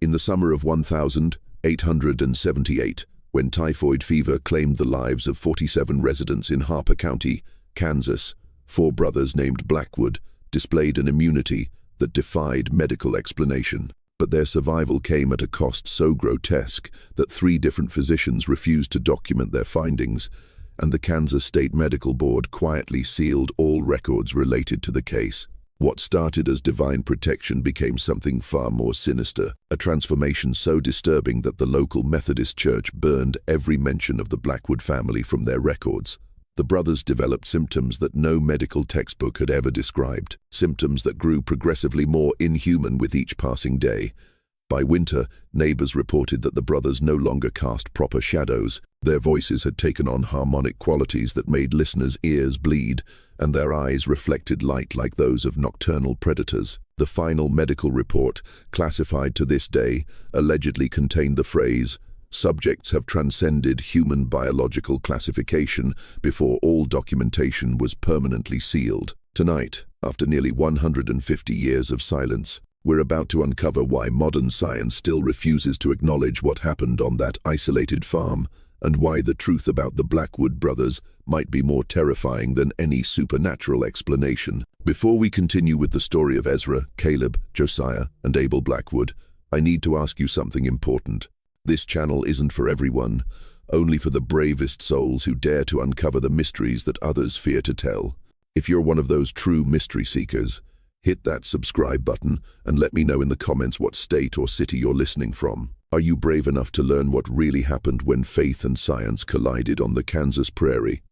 In the summer of 1878, when typhoid fever claimed the lives of 47 residents in Harper County, Kansas, four brothers named Blackwood displayed an immunity that defied medical explanation. But their survival came at a cost so grotesque that 3 different physicians refused to document their findings, and the Kansas State Medical Board quietly sealed all records related to the case. What started as divine protection became something far more sinister, a transformation so disturbing that the local Methodist Church burned every mention of the Blackwood family from their records. The brothers developed symptoms that no medical textbook had ever described, symptoms that grew progressively more inhuman with each passing day. By winter, neighbors reported that the brothers no longer cast proper shadows. Their voices had taken on harmonic qualities that made listeners' ears bleed, and their eyes reflected light like those of nocturnal predators. The final medical report, classified to this day, allegedly contained the phrase, "Subjects have transcended human biological classification before all documentation was permanently sealed." Tonight, after nearly 150 years of silence, we're about to uncover why modern science still refuses to acknowledge what happened on that isolated farm, and why the truth about the Blackwood brothers might be more terrifying than any supernatural explanation. Before we continue with the story of Ezra, Caleb, Josiah, and Abel Blackwood, I need to ask you something important. This channel isn't for everyone, only for the bravest souls who dare to uncover the mysteries that others fear to tell. If you're one of those true mystery seekers, hit that subscribe button and let me know in the comments what state or city you're listening from. Are you brave enough to learn what really happened when faith and science collided on the Kansas prairie?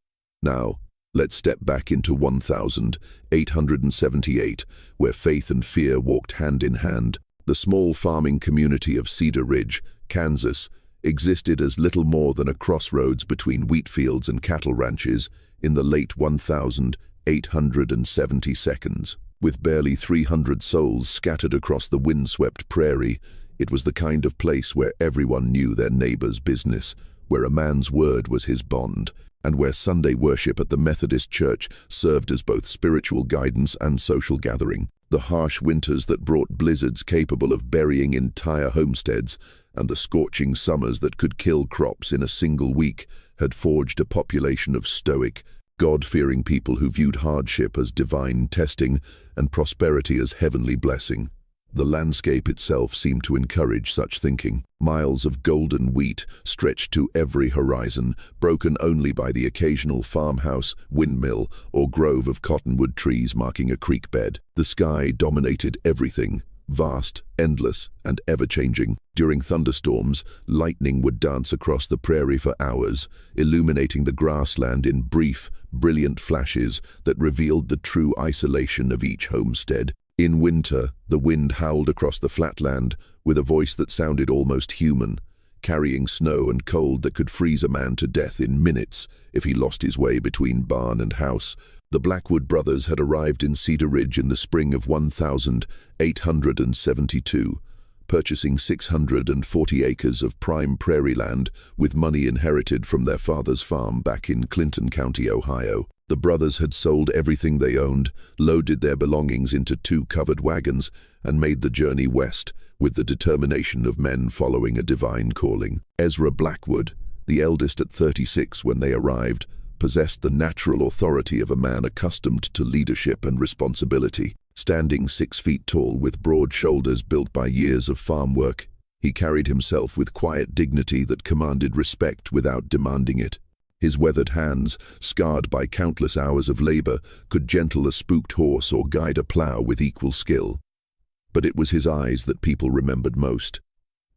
Now, let's step back into 1878, where faith and fear walked hand in hand. The small farming community of Cedar Ridge, Kansas, existed as little more than a crossroads between wheat fields and cattle ranches in the late 1870s. With barely 300 souls scattered across the windswept prairie, it was the kind of place where everyone knew their neighbor's business, where a man's word was his bond, and where Sunday worship at the Methodist Church served as both spiritual guidance and social gathering. The harsh winters that brought blizzards capable of burying entire homesteads, and the scorching summers that could kill crops in a single week, had forged a population of stoic, God-fearing people who viewed hardship as divine testing and prosperity as heavenly blessing. The landscape itself seemed to encourage such thinking. Miles of golden wheat stretched to every horizon, broken only by the occasional farmhouse, windmill, or grove of cottonwood trees marking a creek bed. The sky dominated everything, vast, endless, and ever-changing. During thunderstorms, lightning would dance across the prairie for hours, illuminating the grassland in brief, brilliant flashes that revealed the true isolation of each homestead. In winter, the wind howled across the flatland with a voice that sounded almost human, carrying snow and cold that could freeze a man to death in minutes if he lost his way between barn and house. The Blackwood brothers had arrived in Cedar Ridge in the spring of 1872, purchasing 640 acres of prime prairie land with money inherited from their father's farm back in Clinton County, Ohio. The brothers had sold everything they owned, loaded their belongings into 2 covered wagons, and made the journey west with the determination of men following a divine calling. Ezra Blackwood, the eldest at 36 when they arrived, possessed the natural authority of a man accustomed to leadership and responsibility. Standing 6 feet tall with broad shoulders built by years of farm work, he carried himself with quiet dignity that commanded respect without demanding it. His weathered hands, scarred by countless hours of labor, could gentle a spooked horse or guide a plow with equal skill. But it was his eyes that people remembered most.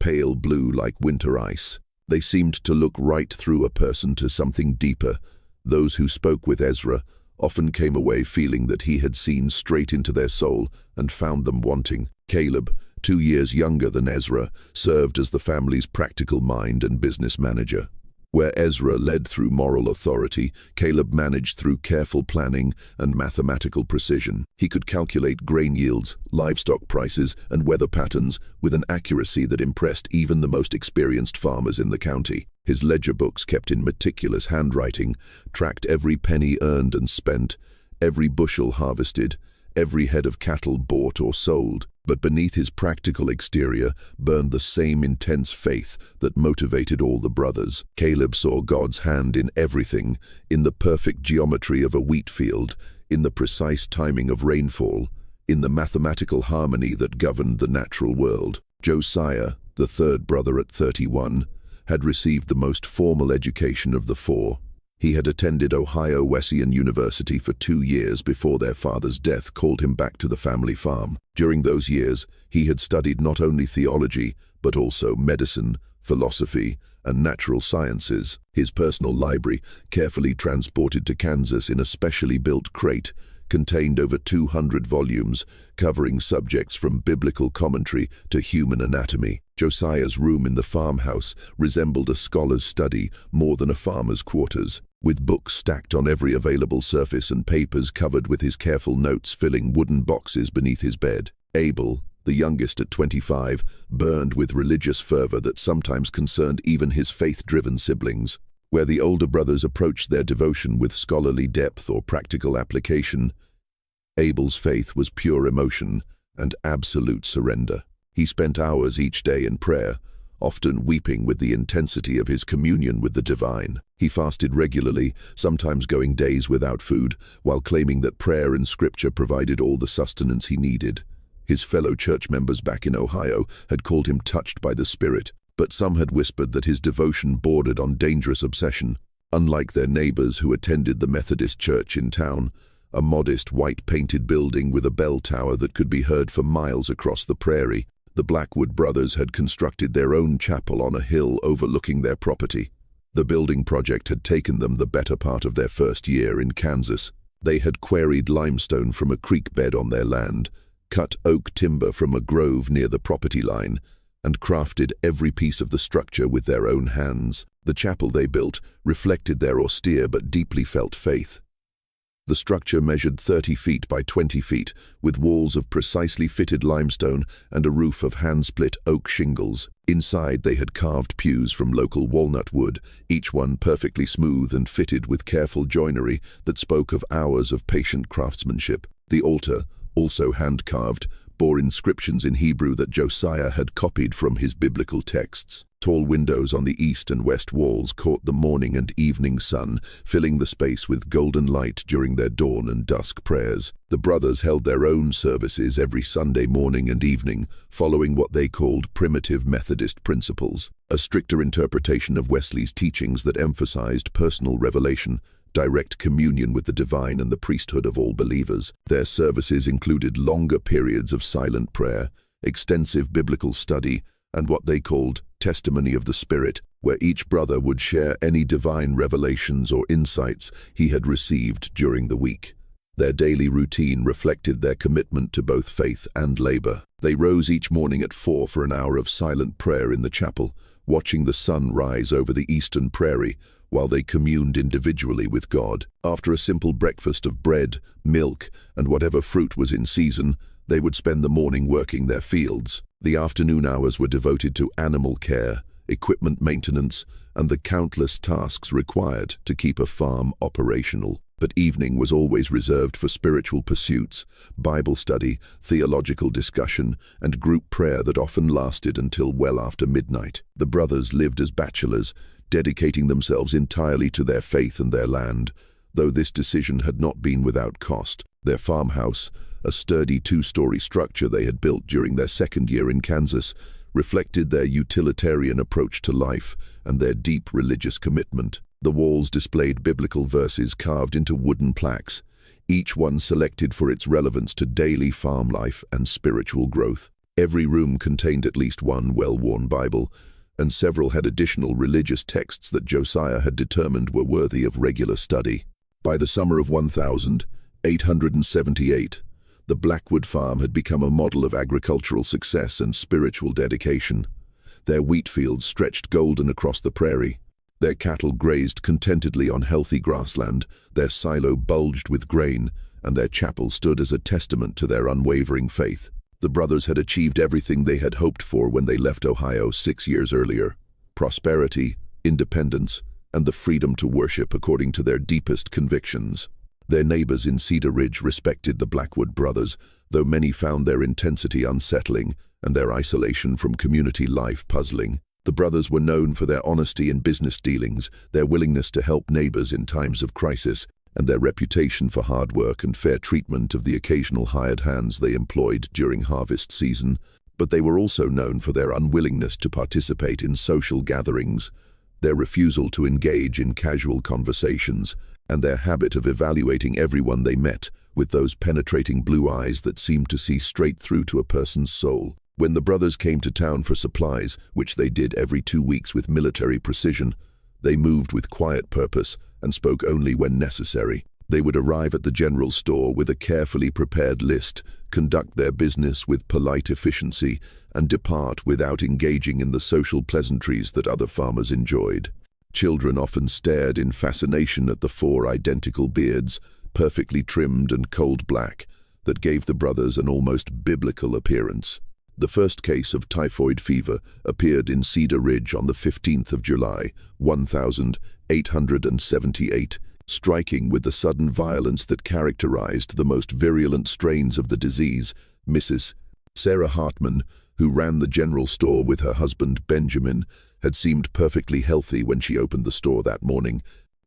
Pale blue like winter ice, they seemed to look right through a person to something deeper. Those who spoke with Ezra often came away feeling that he had seen straight into their soul and found them wanting. Caleb, 2 years younger than Ezra, served as the family's practical mind and business manager. Where Ezra led through moral authority, Caleb managed through careful planning and mathematical precision. He could calculate grain yields, livestock prices, and weather patterns with an accuracy that impressed even the most experienced farmers in the county. His ledger books, kept in meticulous handwriting, tracked every penny earned and spent, every bushel harvested, every head of cattle bought or sold. But beneath his practical exterior burned the same intense faith that motivated all the brothers. Caleb saw God's hand in everything, in the perfect geometry of a wheat field, in the precise timing of rainfall, in the mathematical harmony that governed the natural world. Josiah, the third brother at 31, had received the most formal education of the four. He had attended Ohio Wesleyan University for 2 years before their father's death called him back to the family farm. During those years, he had studied not only theology, but also medicine, philosophy, and natural sciences. His personal library, carefully transported to Kansas in a specially built crate, contained over 200 volumes, covering subjects from biblical commentary to human anatomy. Josiah's room in the farmhouse resembled a scholar's study more than a farmer's quarters, with books stacked on every available surface and papers covered with his careful notes filling wooden boxes beneath his bed. Abel, the youngest at 25, burned with religious fervor that sometimes concerned even his faith-driven siblings. Where the older brothers approached their devotion with scholarly depth or practical application, Abel's faith was pure emotion and absolute surrender. He spent hours each day in prayer, often weeping with the intensity of his communion with the divine. He fasted regularly, sometimes going days without food, while claiming that prayer and scripture provided all the sustenance he needed. His fellow church members back in Ohio had called him touched by the Spirit, but some had whispered that his devotion bordered on dangerous obsession. Unlike their neighbors who attended the Methodist church in town, a modest white-painted building with a bell tower that could be heard for miles across the prairie, the Blackwood brothers had constructed their own chapel on a hill overlooking their property. The building project had taken them the better part of their first year in Kansas. They had quarried limestone from a creek bed on their land, cut oak timber from a grove near the property line, and crafted every piece of the structure with their own hands. The chapel they built reflected their austere but deeply felt faith. The structure measured 30 feet by 20 feet, with walls of precisely fitted limestone and a roof of hand-split oak shingles. Inside they had carved pews from local walnut wood, each one perfectly smooth and fitted with careful joinery that spoke of hours of patient craftsmanship. The altar, also hand-carved, bore inscriptions in Hebrew that Josiah had copied from his biblical texts. Tall windows on the east and west walls caught the morning and evening sun, filling the space with golden light during their dawn and dusk prayers. The brothers held their own services every Sunday morning and evening, following what they called primitive Methodist principles, a stricter interpretation of Wesley's teachings that emphasized personal revelation, direct communion with the divine and the priesthood of all believers. Their services included longer periods of silent prayer, extensive biblical study, and what they called testimony of the Spirit, where each brother would share any divine revelations or insights he had received during the week. Their daily routine reflected their commitment to both faith and labor. They rose each morning at 4 for an hour of silent prayer in the chapel, watching the sun rise over the eastern prairie, while they communed individually with God. After a simple breakfast of bread, milk, and whatever fruit was in season, they would spend the morning working their fields. The afternoon hours were devoted to animal care, equipment maintenance, and the countless tasks required to keep a farm operational. But evening was always reserved for spiritual pursuits, Bible study, theological discussion, and group prayer that often lasted until well after midnight. The brothers lived as bachelors, dedicating themselves entirely to their faith and their land, though this decision had not been without cost. Their farmhouse, a sturdy 2-story structure they had built during their second year in Kansas, reflected their utilitarian approach to life and their deep religious commitment. The walls displayed biblical verses carved into wooden plaques, each one selected for its relevance to daily farm life and spiritual growth. Every room contained at least one well-worn Bible, and several had additional religious texts that Josiah had determined were worthy of regular study. By the summer of 1878, the Blackwood farm had become a model of agricultural success and spiritual dedication. Their wheat fields stretched golden across the prairie. Their cattle grazed contentedly on healthy grassland, their silo bulged with grain, and their chapel stood as a testament to their unwavering faith. The brothers had achieved everything they had hoped for when they left Ohio 6 years earlier: prosperity, independence, and the freedom to worship according to their deepest convictions. Their neighbors in Cedar Ridge respected the Blackwood brothers, though many found their intensity unsettling and their isolation from community life puzzling. The brothers were known for their honesty in business dealings, their willingness to help neighbors in times of crisis, and their reputation for hard work and fair treatment of the occasional hired hands they employed during harvest season. But they were also known for their unwillingness to participate in social gatherings, their refusal to engage in casual conversations, and their habit of evaluating everyone they met with those penetrating blue eyes that seemed to see straight through to a person's soul. When the brothers came to town for supplies, which they did every 2 weeks with military precision, they moved with quiet purpose and spoke only when necessary. They would arrive at the general store with a carefully prepared list, conduct their business with polite efficiency, and depart without engaging in the social pleasantries that other farmers enjoyed. Children often stared in fascination at the 4 identical beards, perfectly trimmed and cold black, that gave the brothers an almost biblical appearance. The first case of typhoid fever appeared in Cedar Ridge on the 15th of July, 1878, striking with the sudden violence that characterized the most virulent strains of the disease. Mrs. Sarah Hartman, who ran the general store with her husband Benjamin, had seemed perfectly healthy when she opened the store that morning,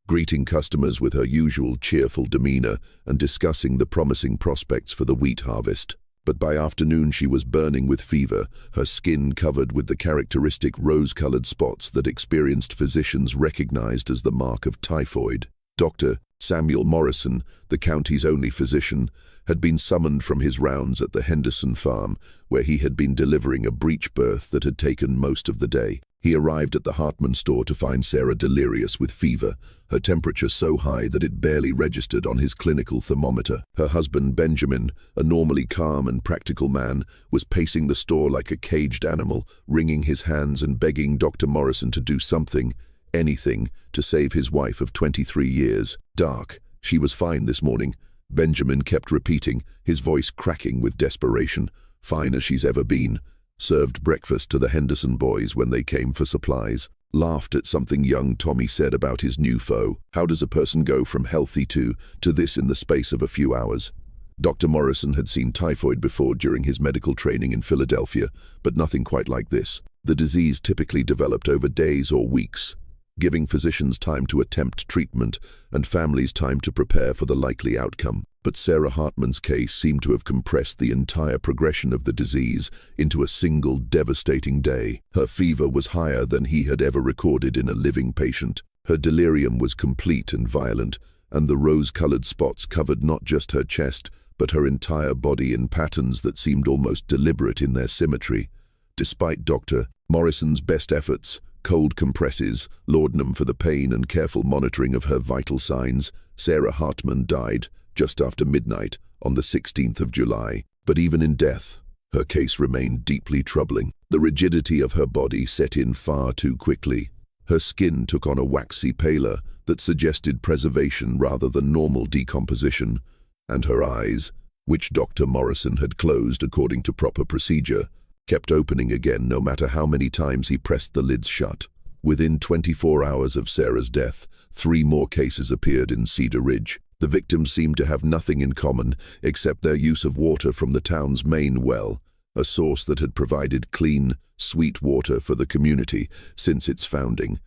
greeting customers with her usual cheerful demeanor and discussing the promising prospects for the wheat harvest. But by afternoon she was burning with fever, her skin covered with the characteristic rose-colored spots that experienced physicians recognized as the mark of typhoid. Dr. Samuel Morrison, the county's only physician, had been summoned from his rounds at the Henderson farm, where he had been delivering a breech birth that had taken most of the day. He arrived at the Hartman store to find Sarah delirious with fever, her temperature so high that it barely registered on his clinical thermometer. Her husband Benjamin, a normally calm and practical man, was pacing the store like a caged animal, wringing his hands and begging Dr. Morrison to do something, anything, to save his wife of 23 years. "Dark, she was fine this morning," Benjamin kept repeating, his voice cracking with desperation. "Fine as she's ever been." Served breakfast to the Henderson boys when they came for supplies. Laughed at something young Tommy said about his new foe. How does a person go from healthy to this in the space of a few hours? Dr. Morrison had seen typhoid before during his medical training in Philadelphia, but nothing quite like this. The disease typically developed over days or weeks, giving physicians time to attempt treatment and families time to prepare for the likely outcome. But Sarah Hartman's case seemed to have compressed the entire progression of the disease into a single devastating day. Her fever was higher than he had ever recorded in a living patient. Her delirium was complete and violent, and the rose-colored spots covered not just her chest, but her entire body in patterns that seemed almost deliberate in their symmetry. Despite Dr. Morrison's best efforts, cold compresses, laudanum for the pain and careful monitoring of her vital signs, Sarah Hartman died just after midnight on the 16th of July. But even in death, her case remained deeply troubling. The rigidity of her body set in far too quickly. Her skin took on a waxy pallor that suggested preservation rather than normal decomposition, and her eyes, which Dr. Morrison had closed according to proper procedure, kept opening again no matter how many times he pressed the lids shut. Within 24 hours of Sarah's death, 3 more cases appeared in Cedar Ridge. The victims seemed to have nothing in common except their use of water from the town's main well, a source that had provided clean, sweet water for the community since its founding.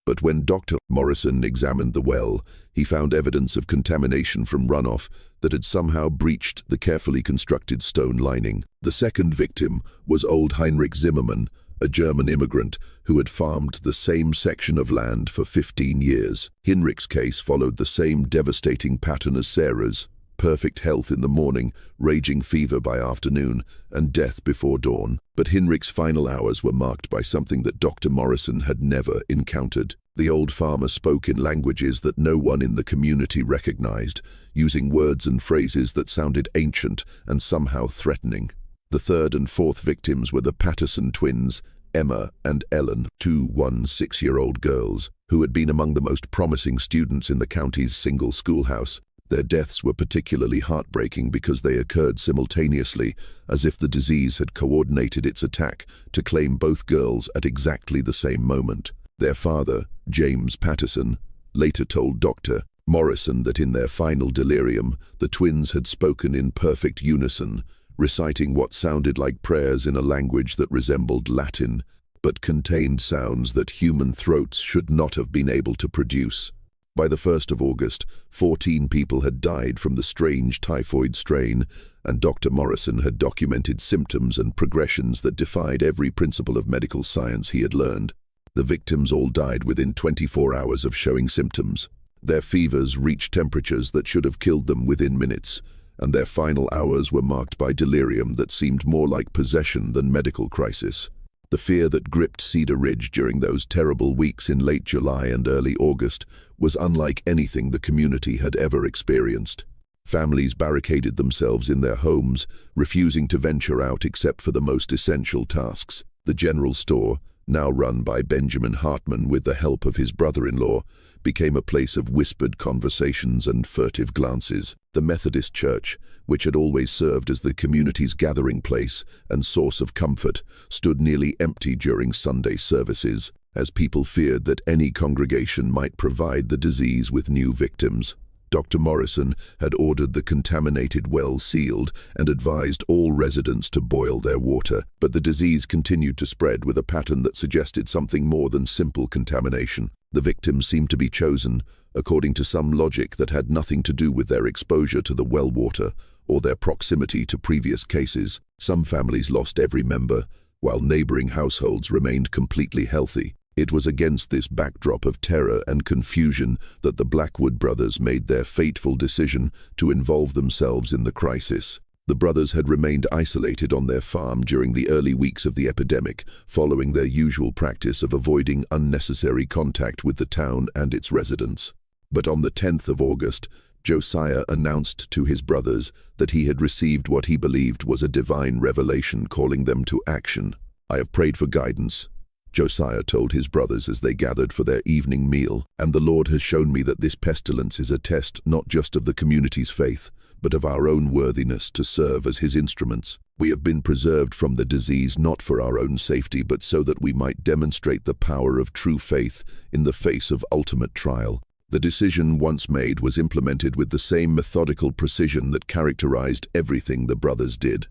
But when Dr. Morrison examined the well, he found evidence of contamination from runoff that had somehow breached the carefully constructed stone lining. The second victim was old Heinrich Zimmermann, a German immigrant who had farmed the same section of land for 15 years. Heinrich's case followed the same devastating pattern as Sarah's: perfect health in the morning, raging fever by afternoon, and death before dawn. But Heinrich's final hours were marked by something that Dr. Morrison had never encountered. The old farmer spoke in languages that no one in the community recognized, using words and phrases that sounded ancient and somehow threatening. The third and fourth victims were the Patterson twins, Emma and Ellen, 2 6-year-old girls, who had been among the most promising students in the county's single schoolhouse. Their deaths were particularly heartbreaking because they occurred simultaneously, as if the disease had coordinated its attack to claim both girls at exactly the same moment. Their father, James Patterson, later told Dr. Morrison that in their final delirium, the twins had spoken in perfect unison, reciting what sounded like prayers in a language that resembled Latin, but contained sounds that human throats should not have been able to produce. By the 1st of August, 14 people had died from the strange typhoid strain, and Dr. Morrison had documented symptoms and progressions that defied every principle of medical science he had learned. The victims all died within 24 hours of showing symptoms. Their fevers reached temperatures that should have killed them within minutes, and their final hours were marked by delirium that seemed more like possession than medical crisis. The fear that gripped Cedar Ridge during those terrible weeks in late July and early August was unlike anything the community had ever experienced. Families barricaded themselves in their homes, refusing to venture out except for the most essential tasks. The general store, now run by Benjamin Hartman with the help of his brother-in-law, became a place of whispered conversations and furtive glances. The Methodist Church, which had always served as the community's gathering place and source of comfort, stood nearly empty during Sunday services, as people feared that any congregation might provide the disease with new victims. Dr. Morrison had ordered the contaminated well sealed and advised all residents to boil their water, but the disease continued to spread with a pattern that suggested something more than simple contamination. The victims seemed to be chosen, according to some logic that had nothing to do with their exposure to the well water or their proximity to previous cases. Some families lost every member, while neighboring households remained completely healthy. It was against this backdrop of terror and confusion that the Blackwood brothers made their fateful decision to involve themselves in the crisis. The brothers had remained isolated on their farm during the early weeks of the epidemic, following their usual practice of avoiding unnecessary contact with the town and its residents. But on the 10th of August, Josiah announced to his brothers that he had received what he believed was a divine revelation calling them to action. "I have prayed for guidance," Josiah told his brothers as they gathered for their evening meal, "and the Lord has shown me that this pestilence is a test not just of the community's faith, but of our own worthiness to serve as his instruments. We have been preserved from the disease not for our own safety, but so that we might demonstrate the power of true faith in the face of ultimate trial." The decision once made was implemented with the same methodical precision that characterized everything the brothers did.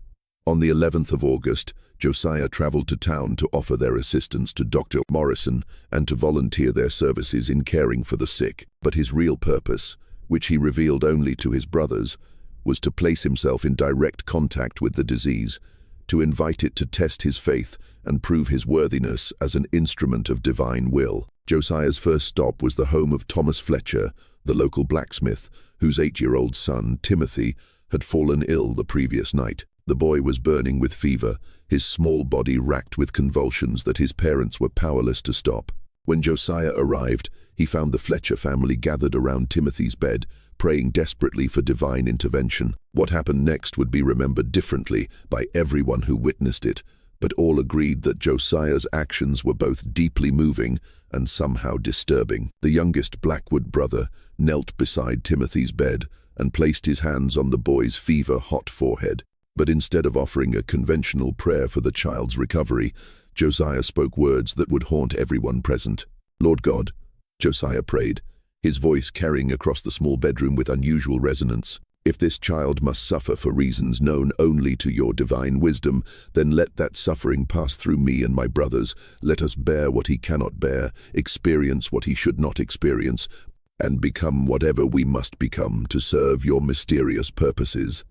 On the 11th of August, Josiah traveled to town to offer their assistance to Dr. Morrison and to volunteer their services in caring for the sick. But his real purpose, which he revealed only to his brothers, was to place himself in direct contact with the disease, to invite it to test his faith and prove his worthiness as an instrument of divine will. Josiah's first stop was the home of Thomas Fletcher, the local blacksmith, whose 8-year-old son, Timothy, had fallen ill the previous night. The boy was burning with fever, his small body racked with convulsions that his parents were powerless to stop. When Josiah arrived, he found the Fletcher family gathered around Timothy's bed, praying desperately for divine intervention. What happened next would be remembered differently by everyone who witnessed it, but all agreed that Josiah's actions were both deeply moving and somehow disturbing. The youngest Blackwood brother knelt beside Timothy's bed and placed his hands on the boy's fever-hot forehead. But instead of offering a conventional prayer for the child's recovery, Josiah spoke words that would haunt everyone present. "Lord God," Josiah prayed, his voice carrying across the small bedroom with unusual resonance, "if this child must suffer for reasons known only to your divine wisdom, then let that suffering pass through me and my brothers. Let us bear what he cannot bear, experience what he should not experience, and become whatever we must become to serve your mysterious purposes.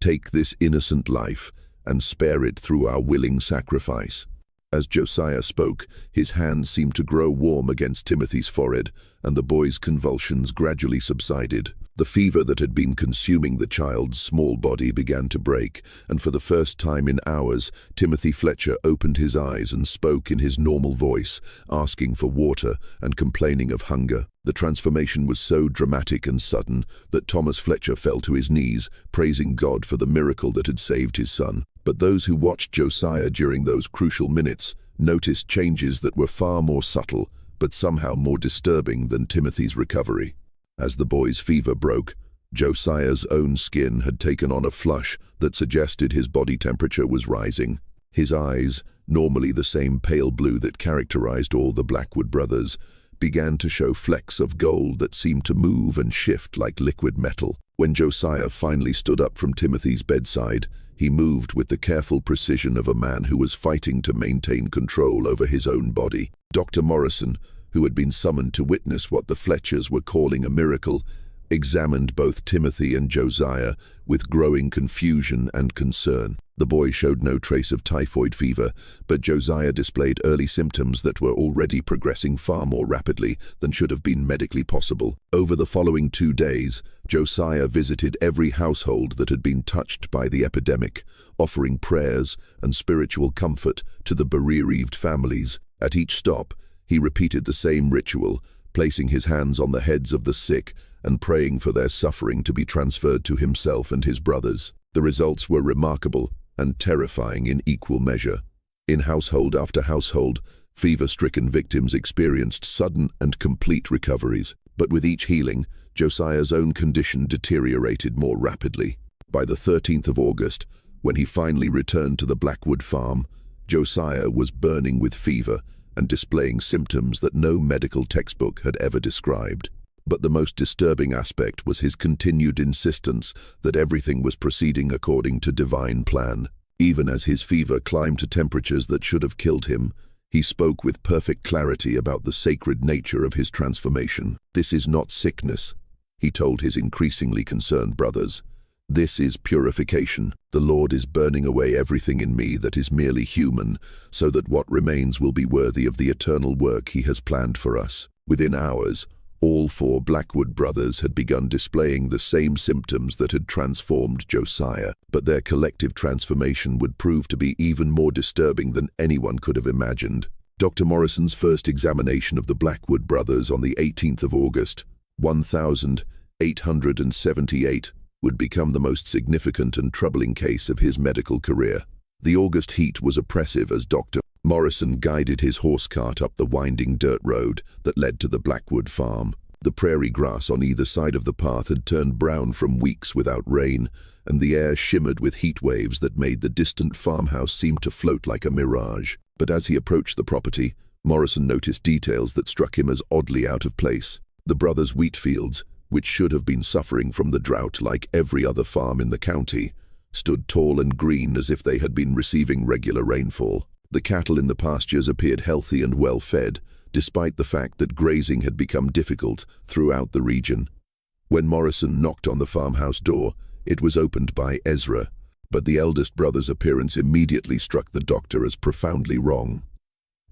Take this innocent life and spare it through our willing sacrifice." As Josiah spoke, his hand seemed to grow warm against Timothy's forehead, and the boy's convulsions gradually subsided. The fever that had been consuming the child's small body began to break, and for the first time in hours, Timothy Fletcher opened his eyes and spoke in his normal voice, asking for water and complaining of hunger. The transformation was so dramatic and sudden that Thomas Fletcher fell to his knees, praising God for the miracle that had saved his son. But those who watched Josiah during those crucial minutes noticed changes that were far more subtle, but somehow more disturbing than Timothy's recovery. As the boy's fever broke, Josiah's own skin had taken on a flush that suggested his body temperature was rising. His eyes, normally the same pale blue that characterized all the Blackwood brothers, began to show flecks of gold that seemed to move and shift like liquid metal. When Josiah finally stood up from Timothy's bedside, he moved with the careful precision of a man who was fighting to maintain control over his own body. Dr. Morrison, who had been summoned to witness what the Fletchers were calling a miracle, examined both Timothy and Josiah with growing confusion and concern. The boy showed no trace of typhoid fever, but Josiah displayed early symptoms that were already progressing far more rapidly than should have been medically possible. Over the following 2 days, Josiah visited every household that had been touched by the epidemic, offering prayers and spiritual comfort to the bereaved families. At each stop, he repeated the same ritual, placing his hands on the heads of the sick and praying for their suffering to be transferred to himself and his brothers. The results were remarkable and terrifying in equal measure. In household after household, fever-stricken victims experienced sudden and complete recoveries. But with each healing, Josiah's own condition deteriorated more rapidly. By the 13th of August, when he finally returned to the Blackwood farm, Josiah was burning with fever and displaying symptoms that no medical textbook had ever described. But the most disturbing aspect was his continued insistence that everything was proceeding according to divine plan. Even as his fever climbed to temperatures that should have killed him, he spoke with perfect clarity about the sacred nature of his transformation. "This is not sickness," he told his increasingly concerned brothers. "This is purification. The Lord is burning away everything in me that is merely human, so that what remains will be worthy of the eternal work he has planned for us." Within hours, all 4 Blackwood brothers had begun displaying the same symptoms that had transformed Josiah, but their collective transformation would prove to be even more disturbing than anyone could have imagined. Dr. Morrison's first examination of the Blackwood brothers on the 18th of August, 1878, would become the most significant and troubling case of his medical career. The August heat was oppressive as Dr. Morrison guided his horse cart up the winding dirt road that led to the Blackwood farm. The prairie grass on either side of the path had turned brown from weeks without rain, and the air shimmered with heat waves that made the distant farmhouse seem to float like a mirage. But as he approached the property, Morrison noticed details that struck him as oddly out of place. The brothers' wheat fields, which should have been suffering from the drought like every other farm in the county, stood tall and green as if they had been receiving regular rainfall. The cattle in the pastures appeared healthy and well-fed, despite the fact that grazing had become difficult throughout the region. When Morrison knocked on the farmhouse door, it was opened by Ezra, but the eldest brother's appearance immediately struck the doctor as profoundly wrong.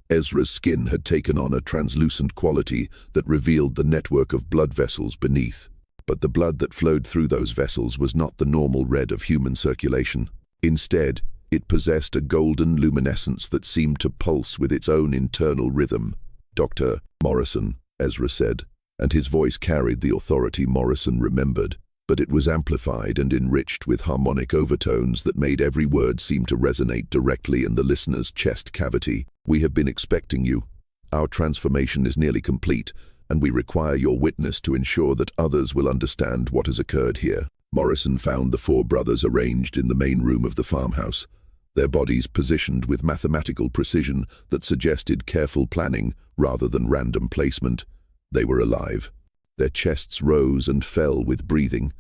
Ezra's skin had taken on a translucent quality that revealed the network of blood vessels beneath. But the blood that flowed through those vessels was not the normal red of human circulation. Instead, it possessed a golden luminescence that seemed to pulse with its own internal rhythm. "Dr. Morrison," Ezra said, and his voice carried the authority Morrison remembered, but it was amplified and enriched with harmonic overtones that made every word seem to resonate directly in the listener's chest cavity. "We have been expecting you. Our transformation is nearly complete, and we require your witness to ensure that others will understand what has occurred here." Morrison found the 4 brothers arranged in the main room of the farmhouse, their bodies positioned with mathematical precision that suggested careful planning rather than random placement. They were alive. Their chests rose and fell with breathing.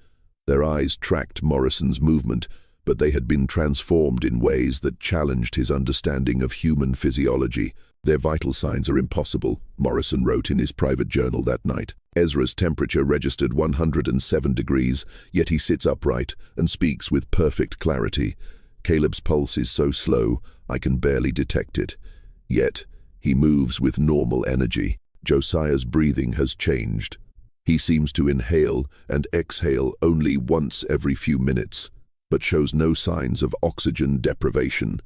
Their eyes tracked Morrison's movement, but they had been transformed in ways that challenged his understanding of human physiology. "Their vital signs are impossible," Morrison wrote in his private journal that night. "Ezra's temperature registered 107 degrees, yet he sits upright and speaks with perfect clarity. Caleb's pulse is so slow, I can barely detect it. Yet, he moves with normal energy. Josiah's breathing has changed. He seems to inhale and exhale only once every few minutes, but shows no signs of oxygen deprivation.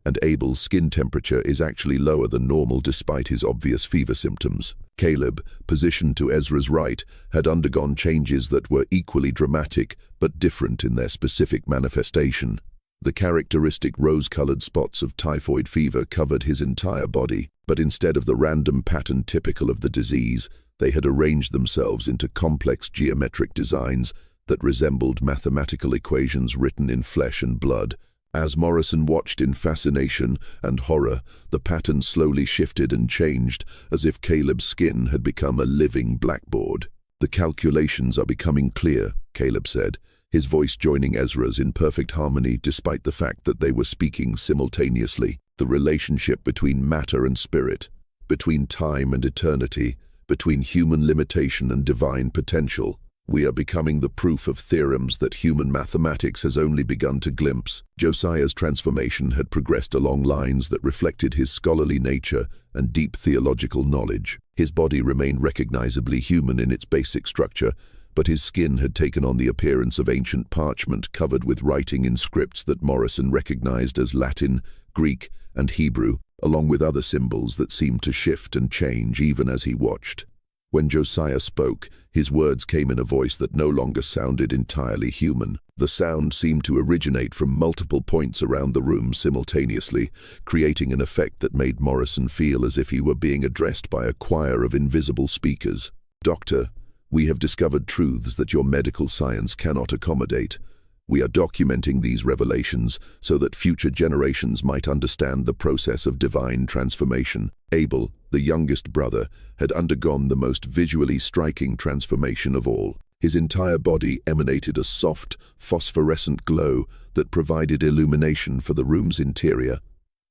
And Abel's skin temperature is actually lower than normal despite his obvious fever symptoms. Caleb, positioned to Ezra's right, had undergone changes that were equally dramatic but different in their specific manifestation. The characteristic rose-colored spots of typhoid fever covered his entire body, but instead of the random pattern typical of the disease, they had arranged themselves into complex geometric designs that resembled mathematical equations written in flesh and blood. As Morrison watched in fascination and horror, the pattern slowly shifted and changed, as if Caleb's skin had become a living blackboard. "The calculations are becoming clear," Caleb said, his voice joining Ezra's in perfect harmony despite the fact that they were speaking simultaneously. "The relationship between matter and spirit, between time and eternity, between human limitation and divine potential. We are becoming the proof of theorems that human mathematics has only begun to glimpse." Josiah's transformation had progressed along lines that reflected his scholarly nature and deep theological knowledge. His body remained recognizably human in its basic structure, but his skin had taken on the appearance of ancient parchment covered with writing in scripts that Morrison recognized as Latin, Greek, and Hebrew, along with other symbols that seemed to shift and change even as he watched. When Josiah spoke, his words came in a voice that no longer sounded entirely human. The sound seemed to originate from multiple points around the room simultaneously, creating an effect that made Morrison feel as if he were being addressed by a choir of invisible speakers. "Doctor, we have discovered truths that your medical science cannot accommodate. We are documenting these revelations so that future generations might understand the process of divine transformation." Abel, the youngest brother, had undergone the most visually striking transformation of all. His entire body emanated a soft, phosphorescent glow that provided illumination for the room's interior.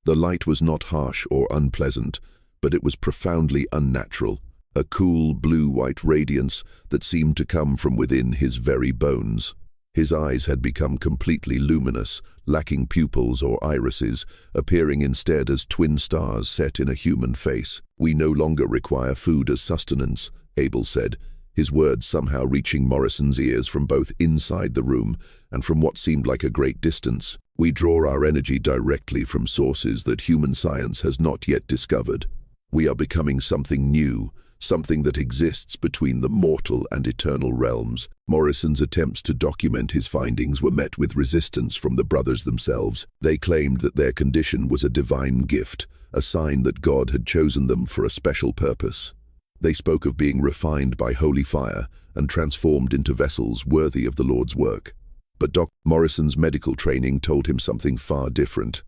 The light was not harsh or unpleasant, but it was profoundly unnatural, a cool blue-white radiance that seemed to come from within his very bones. His eyes had become completely luminous, lacking pupils or irises, appearing instead as twin stars set in a human face. "We no longer require food as sustenance," Abel said, his words somehow reaching Morrison's ears from both inside the room and from what seemed like a great distance. "We draw our energy directly from sources that human science has not yet discovered. We are becoming something new, something that exists between the mortal and eternal realms." Morrison's attempts to document his findings were met with resistance from the brothers themselves. They claimed that their condition was a divine gift, a sign that God had chosen them for a special purpose. They spoke of being refined by holy fire and transformed into vessels worthy of the Lord's work. But Dr. Morrison's medical training told him something far different.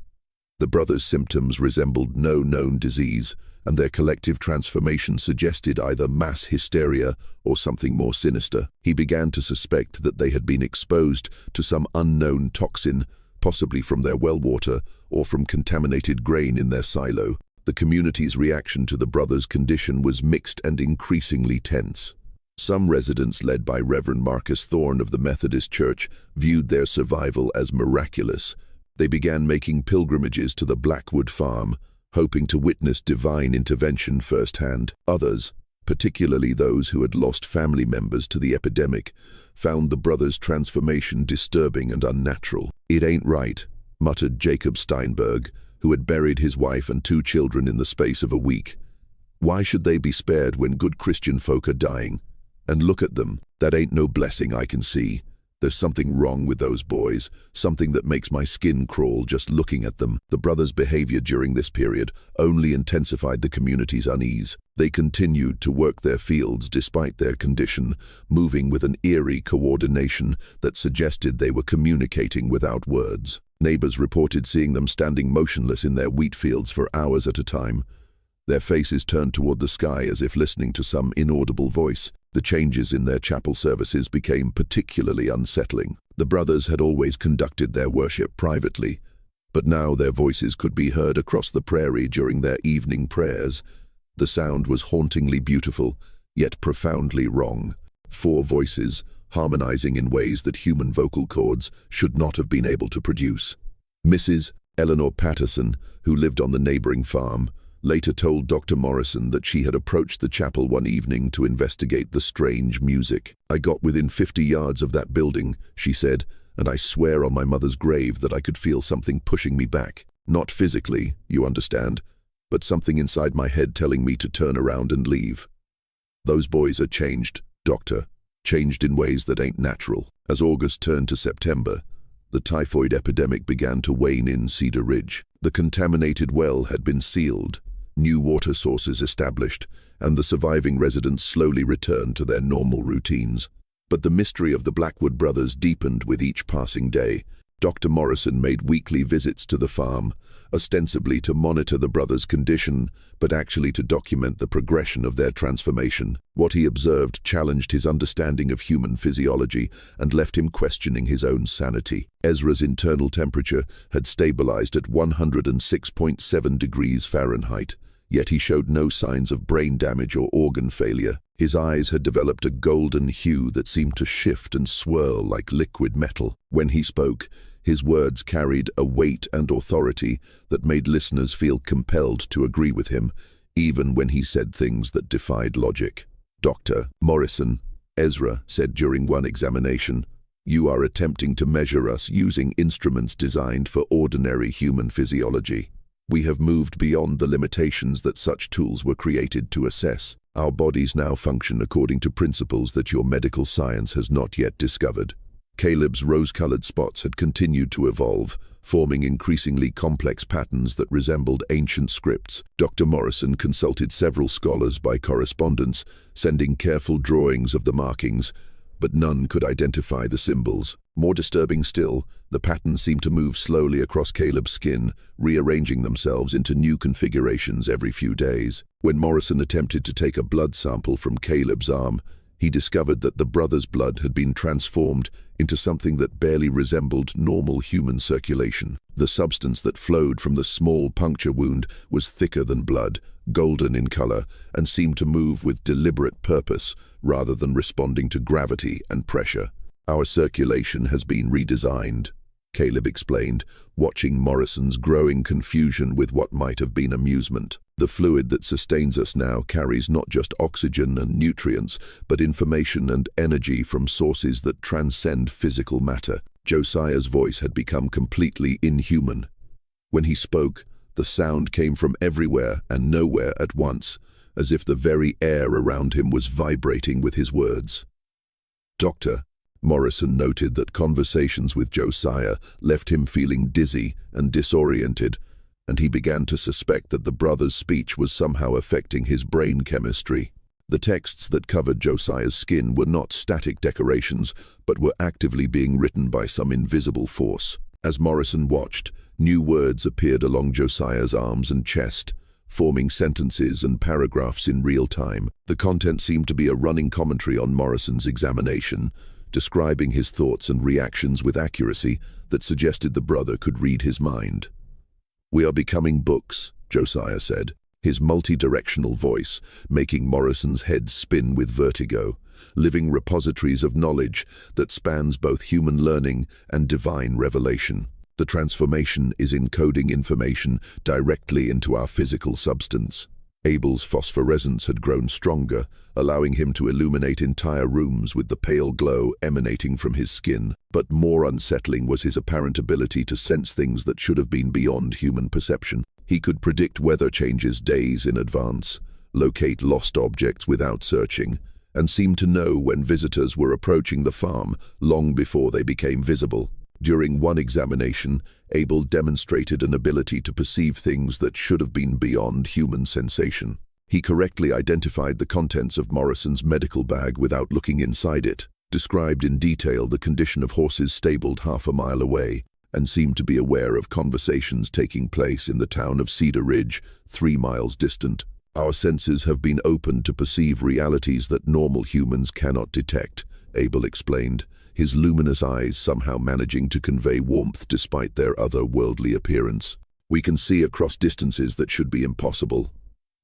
The brothers' symptoms resembled no known disease, and their collective transformation suggested either mass hysteria or something more sinister. He began to suspect that they had been exposed to some unknown toxin, possibly from their well water or from contaminated grain in their silo. The community's reaction to the brothers' condition was mixed and increasingly tense. Some residents, led by Reverend Marcus Thorne of the Methodist Church, viewed their survival as miraculous. They began making pilgrimages to the Blackwood farm, hoping to witness divine intervention firsthand. Others, particularly those who had lost family members to the epidemic, found the brothers' transformation disturbing and unnatural. "It ain't right," muttered Jacob Steinberg, who had buried his wife and 2 children in the space of a week. "Why should they be spared when good Christian folk are dying? And look at them, that ain't no blessing I can see. There's something wrong with those boys, something that makes my skin crawl just looking at them." The brothers' behavior during this period only intensified the community's unease. They continued to work their fields despite their condition, moving with an eerie coordination that suggested they were communicating without words. Neighbors reported seeing them standing motionless in their wheat fields for hours at a time, their faces turned toward the sky as if listening to some inaudible voice. The changes in their chapel services became particularly unsettling. The brothers had always conducted their worship privately, but now their voices could be heard across the prairie during their evening prayers. The sound was hauntingly beautiful, yet profoundly wrong. 4 voices, harmonizing in ways that human vocal cords should not have been able to produce. Mrs. Eleanor Patterson, who lived on the neighboring farm, later told Dr. Morrison that she had approached the chapel one evening to investigate the strange music. "I got within 50 yards of that building," she said, "and I swear on my mother's grave that I could feel something pushing me back. Not physically, you understand, but something inside my head telling me to turn around and leave. Those boys are changed, Doctor, changed in ways that ain't natural." As August turned to September, the typhoid epidemic began to wane in Cedar Ridge. The contaminated well had been sealed, new water sources established, and the surviving residents slowly returned to their normal routines. But the mystery of the Blackwood brothers deepened with each passing day. Dr. Morrison made weekly visits to the farm, ostensibly to monitor the brothers' condition, but actually to document the progression of their transformation. What he observed challenged his understanding of human physiology and left him questioning his own sanity. Ezra's internal temperature had stabilized at 106.7 degrees Fahrenheit, yet he showed no signs of brain damage or organ failure. His eyes had developed a golden hue that seemed to shift and swirl like liquid metal. When he spoke, his words carried a weight and authority that made listeners feel compelled to agree with him, even when he said things that defied logic. "Dr. Morrison," Ezra said during one examination, "you are attempting to measure us using instruments designed for ordinary human physiology. We have moved beyond the limitations that such tools were created to assess. Our bodies now function according to principles that your medical science has not yet discovered." Caleb's rose-colored spots had continued to evolve, forming increasingly complex patterns that resembled ancient scripts. Dr. Morrison consulted several scholars by correspondence, sending careful drawings of the markings, but none could identify the symbols. More disturbing still, the patterns seemed to move slowly across Caleb's skin, rearranging themselves into new configurations every few days. When Morrison attempted to take a blood sample from Caleb's arm, he discovered that the brother's blood had been transformed into something that barely resembled normal human circulation. The substance that flowed from the small puncture wound was thicker than blood, golden in color, and seemed to move with deliberate purpose rather than responding to gravity and pressure. "Our circulation has been redesigned," Caleb explained, watching Morrison's growing confusion with what might have been amusement. "The fluid that sustains us now carries not just oxygen and nutrients, but information and energy from sources that transcend physical matter." Josiah's voice had become completely inhuman. When he spoke, the sound came from everywhere and nowhere at once, as if the very air around him was vibrating with his words. "Doctor," Morrison noted that conversations with Josiah left him feeling dizzy and disoriented, and he began to suspect that the brother's speech was somehow affecting his brain chemistry. The texts that covered Josiah's skin were not static decorations, but were actively being written by some invisible force. As Morrison watched, new words appeared along Josiah's arms and chest, forming sentences and paragraphs in real time. The content seemed to be a running commentary on Morrison's examination, describing his thoughts and reactions with accuracy that suggested the brother could read his mind. "We are becoming books," Josiah said, his multi-directional voice making Morrison's head spin with vertigo, living repositories of knowledge that spans both human learning and divine revelation. The transformation is encoding information directly into our physical substance. Abel's phosphorescence had grown stronger, allowing him to illuminate entire rooms with the pale glow emanating from his skin. But more unsettling was his apparent ability to sense things that should have been beyond human perception. He could predict weather changes days in advance, locate lost objects without searching, and seemed to know when visitors were approaching the farm long before they became visible. During one examination, Abel demonstrated an ability to perceive things that should have been beyond human sensation. He correctly identified the contents of Morrison's medical bag without looking inside it, described in detail the condition of horses stabled half a mile away, and seemed to be aware of conversations taking place in the town of Cedar Ridge, 3 miles distant. "Our senses have been opened to perceive realities that normal humans cannot detect," Abel explained, his luminous eyes somehow managing to convey warmth despite their otherworldly appearance. "We can see across distances that should be impossible,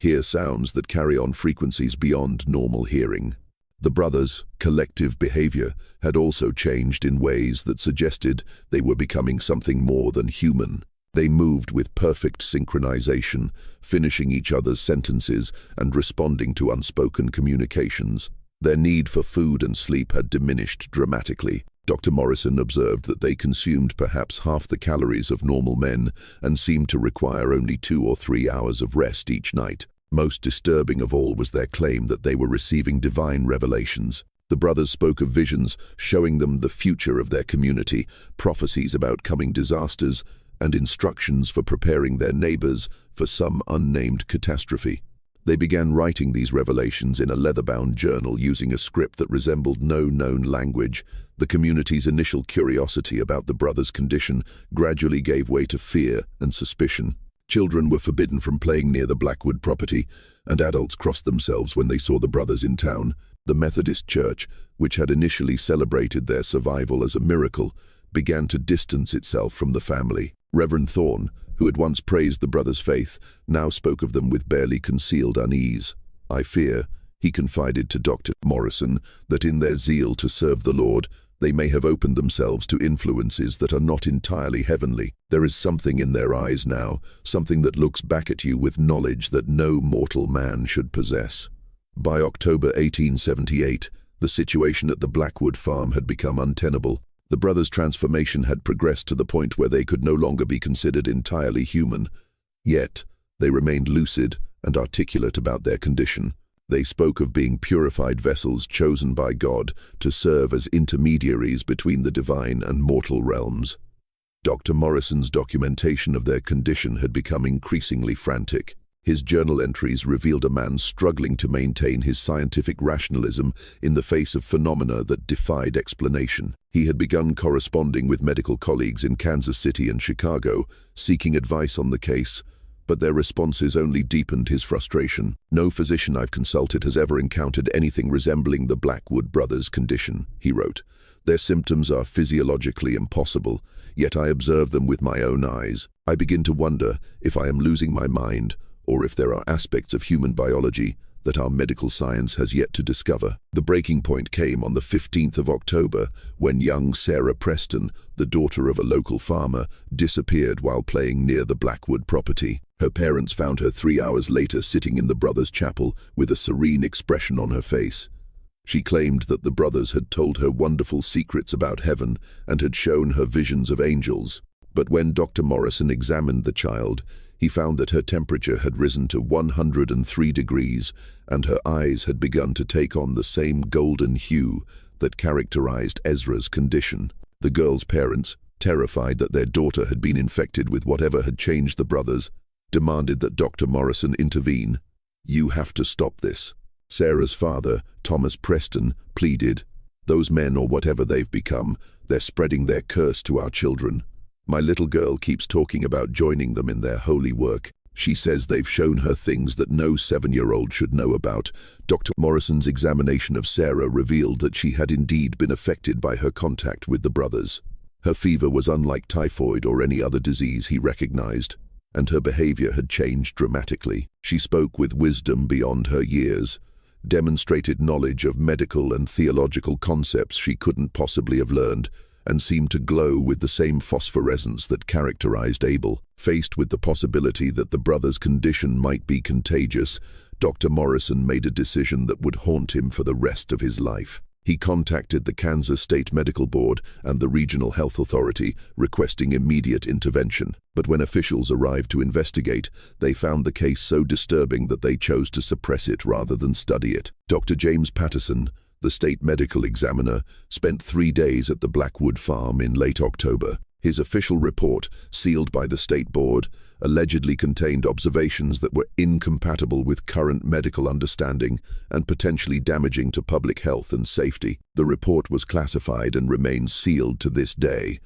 hear sounds that carry on frequencies beyond normal hearing." The brothers' collective behavior had also changed in ways that suggested they were becoming something more than human. They moved with perfect synchronization, finishing each other's sentences and responding to unspoken communications. Their need for food and sleep had diminished dramatically. Dr. Morrison observed that they consumed perhaps half the calories of normal men and seemed to require only 2 or 3 hours of rest each night. Most disturbing of all was their claim that they were receiving divine revelations. The brothers spoke of visions showing them the future of their community, prophecies about coming disasters, and instructions for preparing their neighbors for some unnamed catastrophe. They began writing these revelations in a leather-bound journal using a script that resembled no known language. The community's initial curiosity about the brothers' condition gradually gave way to fear and suspicion. Children were forbidden from playing near the Blackwood property, and adults crossed themselves when they saw the brothers in town. The Methodist Church, which had initially celebrated their survival as a miracle, began to distance itself from the family. Reverend Thorne, who had once praised the brothers' faith, now spoke of them with barely concealed unease. "I fear," he confided to Dr. Morrison, "that in their zeal to serve the Lord, they may have opened themselves to influences that are not entirely heavenly. There is something in their eyes now, something that looks back at you with knowledge that no mortal man should possess." By October 1878, the situation at the Blackwood farm had become untenable. The brothers' transformation had progressed to the point where they could no longer be considered entirely human. Yet, they remained lucid and articulate about their condition. They spoke of being purified vessels chosen by God to serve as intermediaries between the divine and mortal realms. Dr. Morrison's documentation of their condition had become increasingly frantic. His journal entries revealed a man struggling to maintain his scientific rationalism in the face of phenomena that defied explanation. He had begun corresponding with medical colleagues in Kansas City and Chicago, seeking advice on the case, but their responses only deepened his frustration. "No physician I've consulted has ever encountered anything resembling the Blackwood brothers' condition," he wrote. "Their symptoms are physiologically impossible, yet I observe them with my own eyes. I begin to wonder if I am losing my mind, or if there are aspects of human biology that our medical science has yet to discover." The breaking point came on the 15th of October, when young Sarah Preston, the daughter of a local farmer, disappeared while playing near the Blackwood property. Her parents found her 3 hours later sitting in the brothers' chapel with a serene expression on her face. She claimed that the brothers had told her wonderful secrets about heaven and had shown her visions of angels. But when Dr. Morrison examined the child, he found that her temperature had risen to 103 degrees, and her eyes had begun to take on the same golden hue that characterized Ezra's condition. The girl's parents, terrified that their daughter had been infected with whatever had changed the brothers, demanded that Dr. Morrison intervene. "You have to stop this." Sarah's father, Thomas Preston, pleaded, "Those men, or whatever they've become, they're spreading their curse to our children. My little girl keeps talking about joining them in their holy work. She says they've shown her things that no 7-year-old should know about." Dr. Morrison's examination of Sarah revealed that she had indeed been affected by her contact with the brothers. Her fever was unlike typhoid or any other disease he recognized, and her behavior had changed dramatically. She spoke with wisdom beyond her years, demonstrated knowledge of medical and theological concepts she couldn't possibly have learned, and seemed to glow with the same phosphorescence that characterized Abel. Faced with the possibility that the brothers' condition might be contagious, Dr. Morrison made a decision that would haunt him for the rest of his life. He contacted the Kansas State Medical Board and the Regional Health Authority, requesting immediate intervention. But when officials arrived to investigate, they found the case so disturbing that they chose to suppress it rather than study it. Dr. James Patterson, the state medical examiner, spent 3 days at the Blackwood farm in late October. His official report, sealed by the state board, allegedly contained observations that were incompatible with current medical understanding and potentially damaging to public health and safety. The report was classified and remains sealed to this day.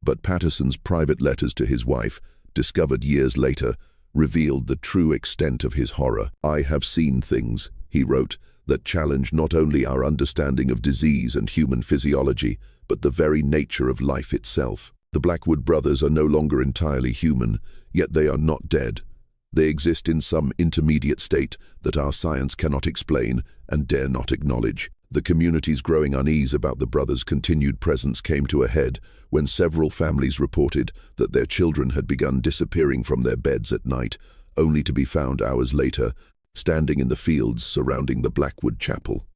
But Patterson's private letters to his wife, discovered years later, revealed the true extent of his horror. "I have seen things," he wrote, "that challenge not only our understanding of disease and human physiology, but the very nature of life itself. The Blackwood brothers are no longer entirely human, yet they are not dead. They exist in some intermediate state that our science cannot explain and dare not acknowledge." The community's growing unease about the brothers' continued presence came to a head when several families reported that their children had begun disappearing from their beds at night, only to be found hours later, standing in the fields surrounding the Blackwood chapel.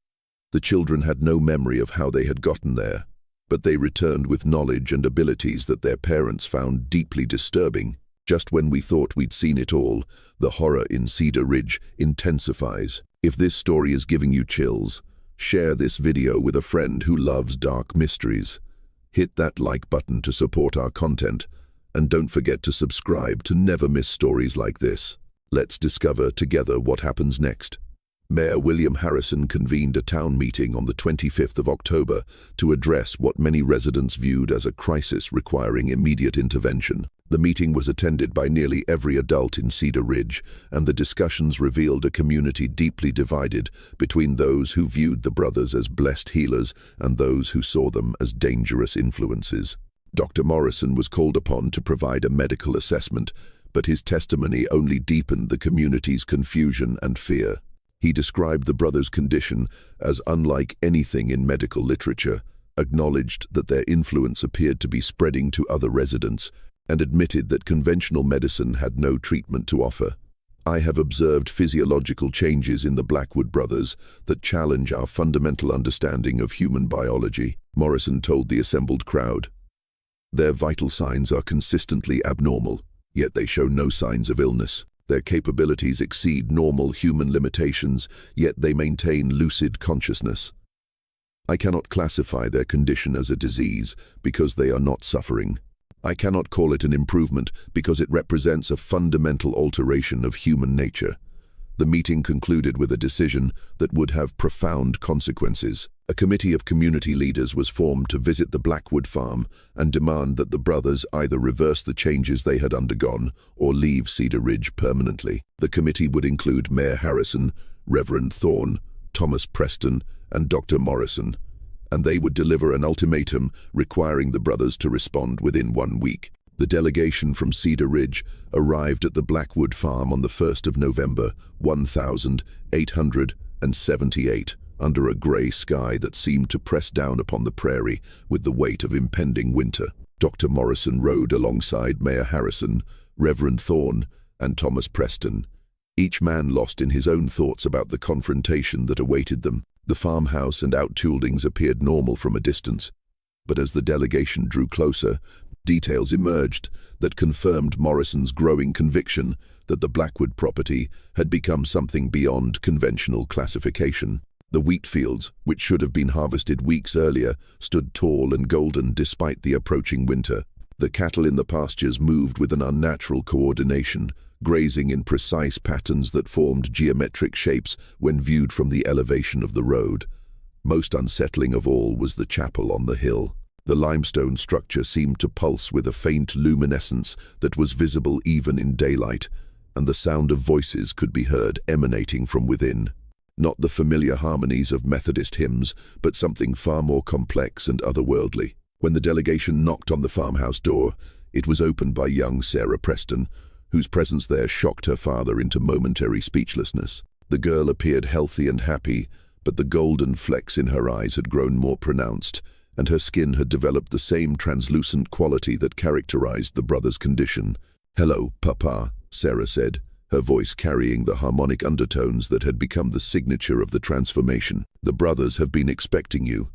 The children had no memory of how they had gotten there, but they returned with knowledge and abilities that their parents found deeply disturbing. Just when we thought we'd seen it all, the horror in Cedar Ridge intensifies. If this story is giving you chills, share this video with a friend who loves dark mysteries. Hit that like button to support our content, and don't forget to subscribe to never miss stories like this. Let's discover together what happens next. Mayor William Harrison convened a town meeting on the 25th of October to address what many residents viewed as a crisis requiring immediate intervention. The meeting was attended by nearly every adult in Cedar Ridge, and the discussions revealed a community deeply divided between those who viewed the brothers as blessed healers and those who saw them as dangerous influences. Dr. Morrison was called upon to provide a medical assessment, but his testimony only deepened the community's confusion and fear. He described the brothers' condition as unlike anything in medical literature, acknowledged that their influence appeared to be spreading to other residents, and admitted that conventional medicine had no treatment to offer. "I have observed physiological changes in the Blackwood brothers that challenge our fundamental understanding of human biology," Morrison told the assembled crowd. "Their vital signs are consistently abnormal, yet they show no signs of illness. Their capabilities exceed normal human limitations, yet they maintain lucid consciousness. I cannot classify their condition as a disease because they are not suffering. I cannot call it an improvement because it represents a fundamental alteration of human nature." The meeting concluded with a decision that would have profound consequences. A committee of community leaders was formed to visit the Blackwood farm and demand that the brothers either reverse the changes they had undergone or leave Cedar Ridge permanently. The committee would include Mayor Harrison, Reverend Thorne, Thomas Preston, and Dr. Morrison, and they would deliver an ultimatum requiring the brothers to respond within 1 week. The delegation from Cedar Ridge arrived at the Blackwood farm on the 1st of November, 1878, under a grey sky that seemed to press down upon the prairie with the weight of impending winter. Dr. Morrison rode alongside Mayor Harrison, Reverend Thorne, and Thomas Preston, each man lost in his own thoughts about the confrontation that awaited them. The farmhouse and outbuildings appeared normal from a distance, but as the delegation drew closer, details emerged that confirmed Morrison's growing conviction that the Blackwood property had become something beyond conventional classification. The wheat fields, which should have been harvested weeks earlier, stood tall and golden despite the approaching winter. The cattle in the pastures moved with an unnatural coordination, grazing in precise patterns that formed geometric shapes when viewed from the elevation of the road. Most unsettling of all was the chapel on the hill. The limestone structure seemed to pulse with a faint luminescence that was visible even in daylight, and the sound of voices could be heard emanating from within. Not the familiar harmonies of Methodist hymns, but something far more complex and otherworldly. When the delegation knocked on the farmhouse door, it was opened by young Sarah Preston, whose presence there shocked her father into momentary speechlessness. The girl appeared healthy and happy, but the golden flecks in her eyes had grown more pronounced, and her skin had developed the same translucent quality that characterized the brothers' condition. "Hello, Papa," Sarah said, her voice carrying the harmonic undertones that had become the signature of the transformation. "The brothers have been expecting you.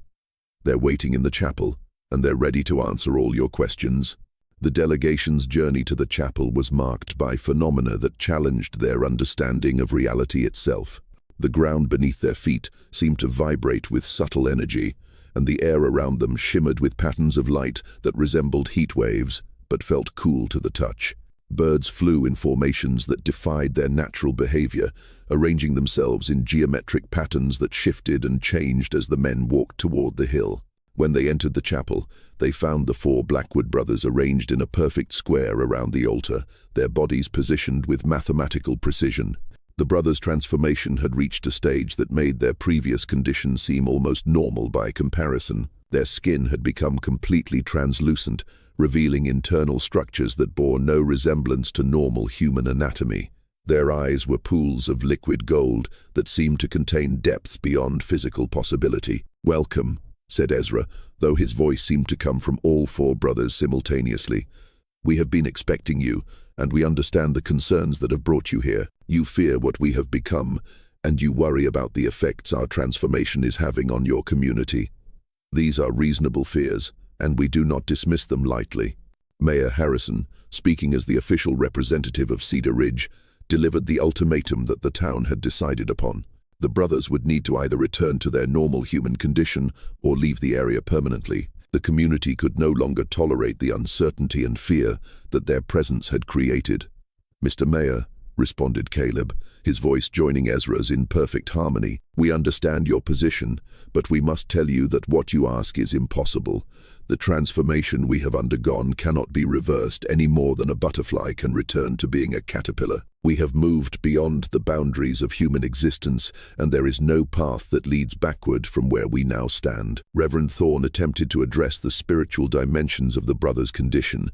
They're waiting in the chapel, and they're ready to answer all your questions." The delegation's journey to the chapel was marked by phenomena that challenged their understanding of reality itself. The ground beneath their feet seemed to vibrate with subtle energy, and the air around them shimmered with patterns of light that resembled heat waves, but felt cool to the touch. Birds flew in formations that defied their natural behavior, arranging themselves in geometric patterns that shifted and changed as the men walked toward the hill. When they entered the chapel, they found the 4 Blackwood brothers arranged in a perfect square around the altar, their bodies positioned with mathematical precision. The brothers' transformation had reached a stage that made their previous condition seem almost normal by comparison. Their skin had become completely translucent, revealing internal structures that bore no resemblance to normal human anatomy. Their eyes were pools of liquid gold that seemed to contain depths beyond physical possibility. "Welcome," said Ezra, though his voice seemed to come from all 4 brothers simultaneously. "We have been expecting you, and we understand the concerns that have brought you here. You fear what we have become, and you worry about the effects our transformation is having on your community. These are reasonable fears, and we do not dismiss them lightly." Mayor Harrison, speaking as the official representative of Cedar Ridge, delivered the ultimatum that the town had decided upon. The brothers would need to either return to their normal human condition or leave the area permanently. The community could no longer tolerate the uncertainty and fear that their presence had created. "Mr. Mayor," responded Caleb, his voice joining Ezra's in perfect harmony. "We understand your position, but we must tell you that what you ask is impossible. The transformation we have undergone cannot be reversed any more than a butterfly can return to being a caterpillar. We have moved beyond the boundaries of human existence, and there is no path that leads backward from where we now stand." Reverend Thorne attempted to address the spiritual dimensions of the brothers' condition,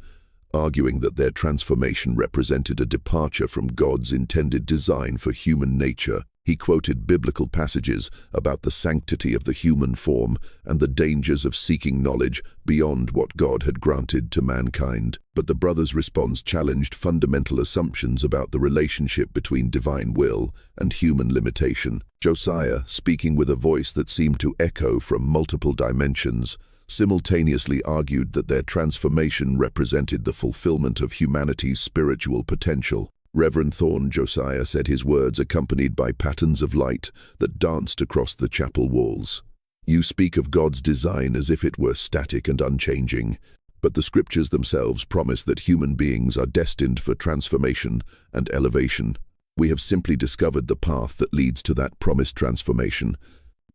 arguing that their transformation represented a departure from God's intended design for human nature. He quoted biblical passages about the sanctity of the human form and the dangers of seeking knowledge beyond what God had granted to mankind. But the brothers' response challenged fundamental assumptions about the relationship between divine will and human limitation. Josiah, speaking with a voice that seemed to echo from multiple dimensions, simultaneously argued that their transformation represented the fulfillment of humanity's spiritual potential. Reverend Thorne Josiah said his words accompanied by patterns of light that danced across the chapel walls. "You speak of God's design as if it were static and unchanging, but the scriptures themselves promise that human beings are destined for transformation and elevation. We have simply discovered the path that leads to that promised transformation."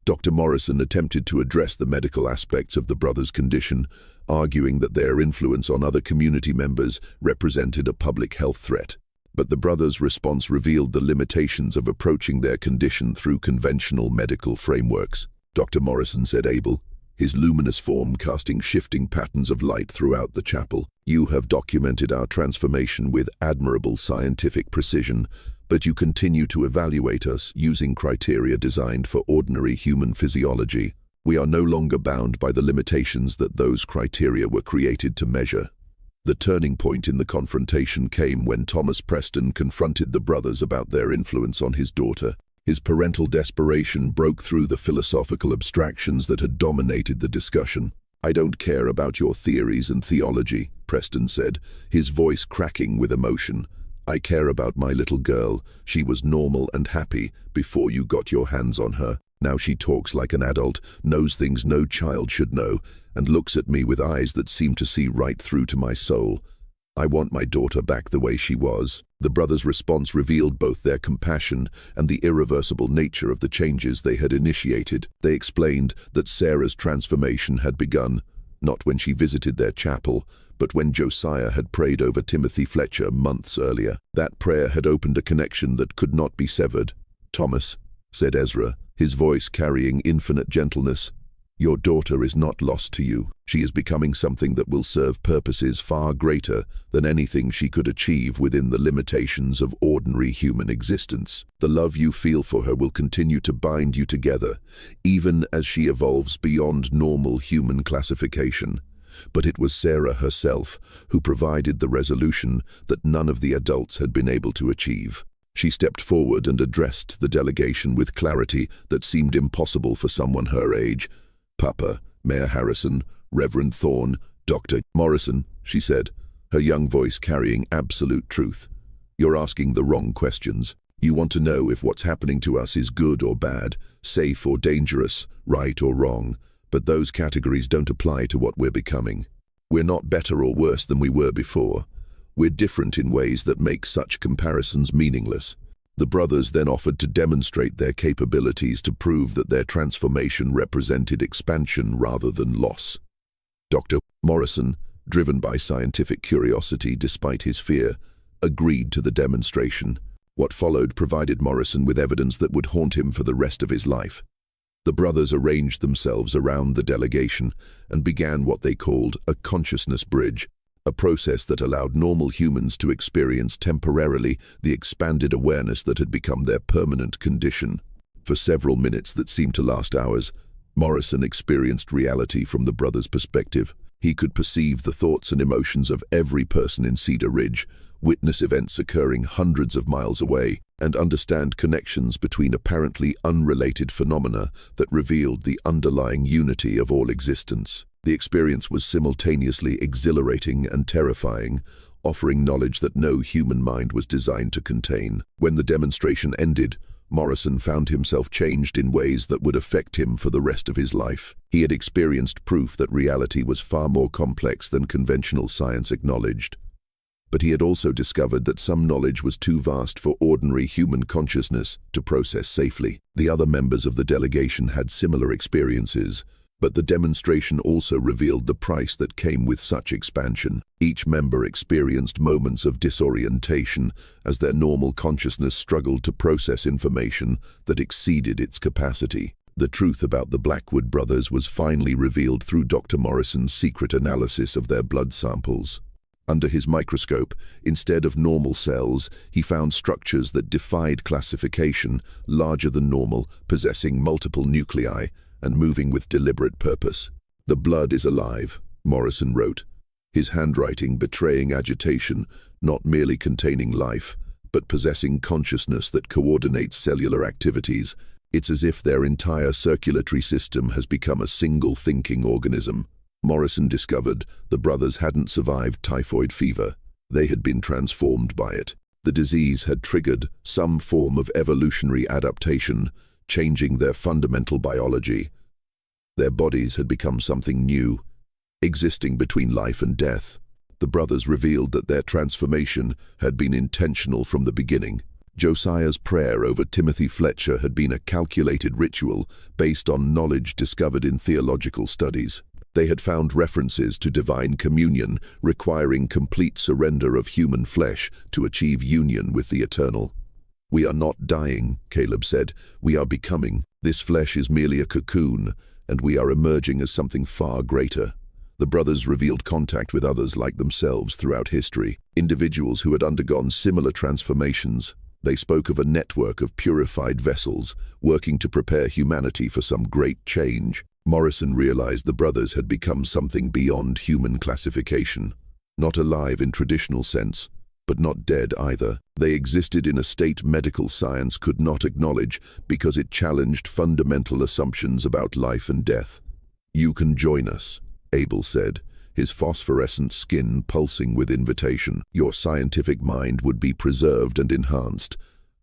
Dr. Morrison attempted to address the medical aspects of the brothers' condition, arguing that their influence on other community members represented a public health threat. But the brothers' response revealed the limitations of approaching their condition through conventional medical frameworks. Dr. Morrison said able, his luminous form casting shifting patterns of light throughout the chapel. "You have documented our transformation with admirable scientific precision, but you continue to evaluate us using criteria designed for ordinary human physiology. We are no longer bound by the limitations that those criteria were created to measure." The turning point in the confrontation came when Thomas Preston confronted the brothers about their influence on his daughter. His parental desperation broke through the philosophical abstractions that had dominated the discussion. "I don't care about your theories and theology," Preston said, his voice cracking with emotion. "I care about my little girl. She was normal and happy before you got your hands on her. Now she talks like an adult, knows things no child should know, and looks at me with eyes that seem to see right through to my soul. I want my daughter back the way she was." The brothers' response revealed both their compassion and the irreversible nature of the changes they had initiated. They explained that Sarah's transformation had begun, not when she visited their chapel, but when Josiah had prayed over Timothy Fletcher months earlier. That prayer had opened a connection that could not be severed. "Thomas," said Ezra, his voice carrying infinite gentleness, "your daughter is not lost to you. She is becoming something that will serve purposes far greater than anything she could achieve within the limitations of ordinary human existence. The love you feel for her will continue to bind you together, even as she evolves beyond normal human classification." But it was Sarah herself who provided the resolution that none of the adults had been able to achieve. She stepped forward and addressed the delegation with clarity that seemed impossible for someone her age. "Papa, Mayor Harrison, Reverend Thorne, Dr. Morrison," she said, her young voice carrying absolute truth. "You're asking the wrong questions. You want to know if what's happening to us is good or bad, safe or dangerous, right or wrong. But those categories don't apply to what we're becoming. We're not better or worse than we were before. We're different in ways that make such comparisons meaningless." The brothers then offered to demonstrate their capabilities to prove that their transformation represented expansion rather than loss. Dr. Morrison, driven by scientific curiosity despite his fear, agreed to the demonstration. What followed provided Morrison with evidence that would haunt him for the rest of his life. The brothers arranged themselves around the delegation and began what they called a consciousness bridge, a process that allowed normal humans to experience temporarily the expanded awareness that had become their permanent condition. For several minutes that seemed to last hours, Morrison experienced reality from the brothers' perspective. He could perceive the thoughts and emotions of every person in Cedar Ridge, witness events occurring hundreds of miles away, and understand connections between apparently unrelated phenomena that revealed the underlying unity of all existence. The experience was simultaneously exhilarating and terrifying, offering knowledge that no human mind was designed to contain. When the demonstration ended, Morrison found himself changed in ways that would affect him for the rest of his life. He had experienced proof that reality was far more complex than conventional science acknowledged. But he had also discovered that some knowledge was too vast for ordinary human consciousness to process safely. The other members of the delegation had similar experiences, but the demonstration also revealed the price that came with such expansion. Each member experienced moments of disorientation as their normal consciousness struggled to process information that exceeded its capacity. The truth about the Blackwood brothers was finally revealed through Dr. Morrison's secret analysis of their blood samples. Under his microscope, instead of normal cells, he found structures that defied classification, larger than normal, possessing multiple nuclei, and moving with deliberate purpose. "The blood is alive," Morrison wrote, his handwriting betraying agitation, not merely containing life, but possessing consciousness that coordinates cellular activities. It's as if their entire circulatory system has become a single thinking organism. Morrison discovered the brothers hadn't survived typhoid fever. They had been transformed by it. The disease had triggered some form of evolutionary adaptation, changing their fundamental biology. Their bodies had become something new, existing between life and death. The brothers revealed that their transformation had been intentional from the beginning. Josiah's prayer over Timothy Fletcher had been a calculated ritual based on knowledge discovered in theological studies. They had found references to divine communion requiring complete surrender of human flesh to achieve union with the eternal. "We are not dying," Caleb said. "We are becoming. This flesh is merely a cocoon, and we are emerging as something far greater." The brothers revealed contact with others like themselves throughout history, individuals who had undergone similar transformations. They spoke of a network of purified vessels working to prepare humanity for some great change. Morrison realized the brothers had become something beyond human classification, not alive in traditional sense, but not dead either. They existed in a state medical science could not acknowledge because it challenged fundamental assumptions about life and death. "You can join us," Abel said, his phosphorescent skin pulsing with invitation. "Your scientific mind would be preserved and enhanced."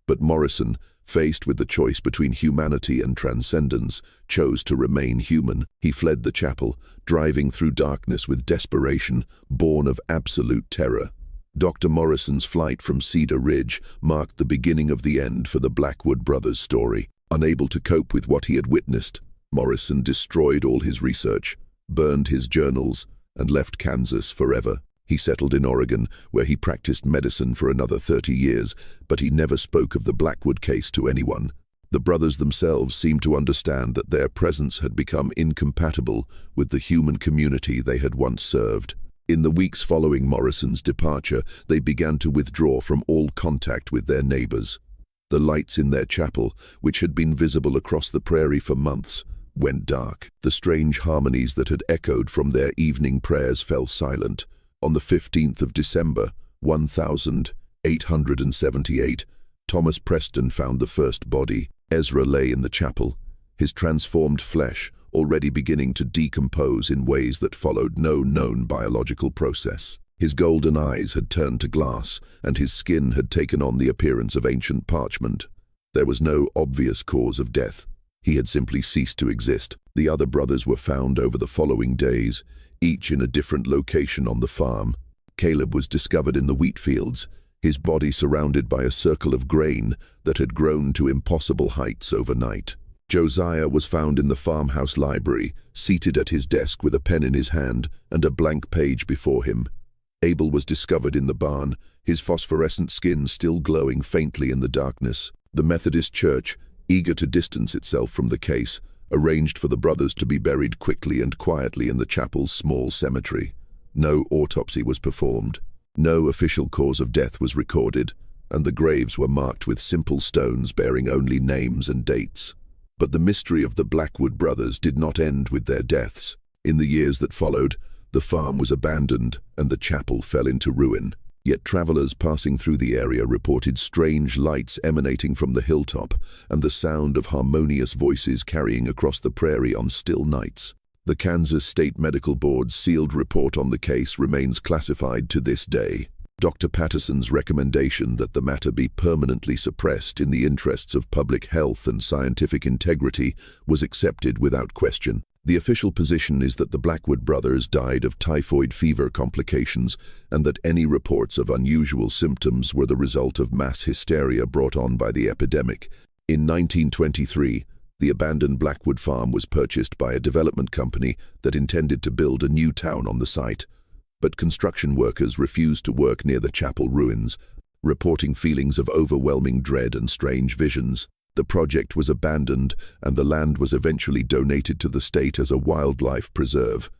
But Morrison, faced with the choice between humanity and transcendence, chose to remain human. He fled the chapel, driving through darkness with desperation, born of absolute terror. Dr. Morrison's flight from Cedar Ridge marked the beginning of the end for the Blackwood brothers' story. Unable to cope with what he had witnessed, Morrison destroyed all his research, burned his journals, and left Kansas forever. He settled in Oregon, where he practiced medicine for another 30 years, but he never spoke of the Blackwood case to anyone. The brothers themselves seemed to understand that their presence had become incompatible with the human community they had once served. In the weeks following Morrison's departure, they began to withdraw from all contact with their neighbors. The lights in their chapel, which had been visible across the prairie for months, went dark. The strange harmonies that had echoed from their evening prayers fell silent. On the 15th of December, 1878, Thomas Preston found the first body. Ezra lay in the chapel, his transformed flesh already beginning to decompose in ways that followed no known biological process. His golden eyes had turned to glass, and his skin had taken on the appearance of ancient parchment. There was no obvious cause of death. He had simply ceased to exist. The other brothers were found over the following days, each in a different location on the farm. Caleb was discovered in the wheat fields, his body surrounded by a circle of grain that had grown to impossible heights overnight. Josiah was found in the farmhouse library, seated at his desk with a pen in his hand and a blank page before him. Abel was discovered in the barn, his phosphorescent skin still glowing faintly in the darkness. The Methodist Church, eager to distance itself from the case, arranged for the brothers to be buried quickly and quietly in the chapel's small cemetery. No autopsy was performed. No official cause of death was recorded, and the graves were marked with simple stones bearing only names and dates. But the mystery of the Blackwood brothers did not end with their deaths. In the years that followed, the farm was abandoned and the chapel fell into ruin. Yet travelers passing through the area reported strange lights emanating from the hilltop and the sound of harmonious voices carrying across the prairie on still nights. The Kansas State Medical Board's sealed report on the case remains classified to this day. Dr. Patterson's recommendation that the matter be permanently suppressed in the interests of public health and scientific integrity was accepted without question. The official position is that the Blackwood brothers died of typhoid fever complications and that any reports of unusual symptoms were the result of mass hysteria brought on by the epidemic. In 1923, the abandoned Blackwood farm was purchased by a development company that intended to build a new town on the site. But construction workers refused to work near the chapel ruins, reporting feelings of overwhelming dread and strange visions. The project was abandoned and the land was eventually donated to the state as a wildlife preserve.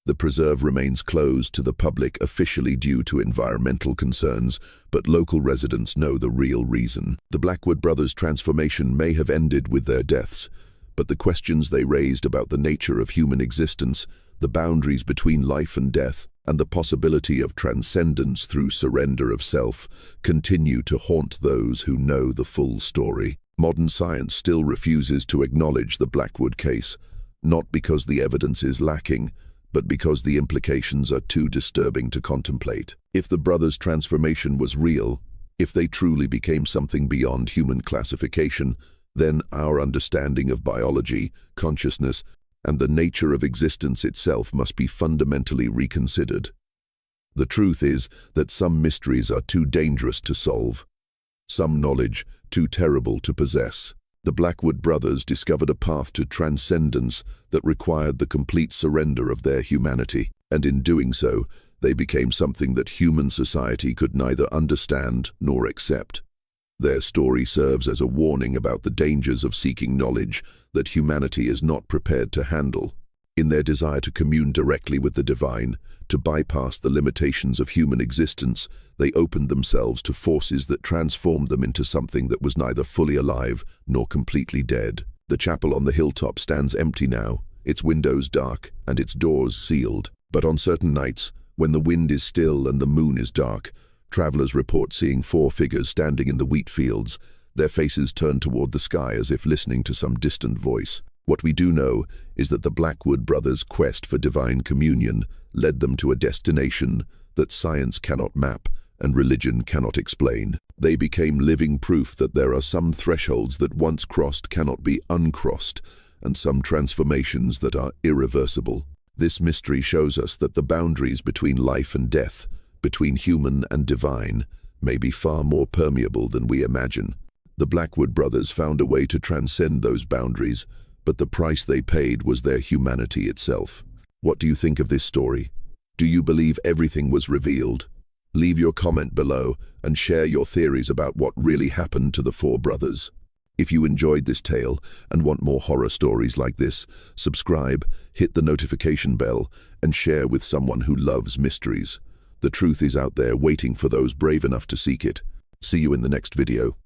The preserve remains closed to the public officially due to environmental concerns, but local residents know the real reason. The Blackwood brothers' transformation may have ended with their deaths, but the questions they raised about the nature of human existence, the boundaries between life and death, and the possibility of transcendence through surrender of self continue to haunt those who know the full story. Modern science still refuses to acknowledge the Blackwood case, not because the evidence is lacking, but because the implications are too disturbing to contemplate. If the brothers' transformation was real, if they truly became something beyond human classification, then our understanding of biology, consciousness, and the nature of existence itself must be fundamentally reconsidered. The truth is that some mysteries are too dangerous to solve, some knowledge too terrible to possess. The Blackwood brothers discovered a path to transcendence that required the complete surrender of their humanity, and in doing so, they became something that human society could neither understand nor accept. Their story serves as a warning about the dangers of seeking knowledge that humanity is not prepared to handle. In their desire to commune directly with the divine, to bypass the limitations of human existence, they opened themselves to forces that transformed them into something that was neither fully alive nor completely dead. The chapel on the hilltop stands empty now, its windows dark and its doors sealed. But on certain nights, when the wind is still and the moon is dark, travelers report seeing 4 figures standing in the wheat fields, their faces turned toward the sky as if listening to some distant voice. What we do know is that the Blackwood brothers' quest for divine communion led them to a destination that science cannot map and religion cannot explain. They became living proof that there are some thresholds that once crossed cannot be uncrossed, and some transformations that are irreversible. This mystery shows us that the boundaries between life and death, between human and divine, may be far more permeable than we imagine. The Blackwood brothers found a way to transcend those boundaries, but the price they paid was their humanity itself. What do you think of this story? Do you believe everything was revealed? Leave your comment below and share your theories about what really happened to the 4 brothers. If you enjoyed this tale and want more horror stories like this, subscribe, hit the notification bell, and share with someone who loves mysteries. The truth is out there waiting for those brave enough to seek it. See you in the next video.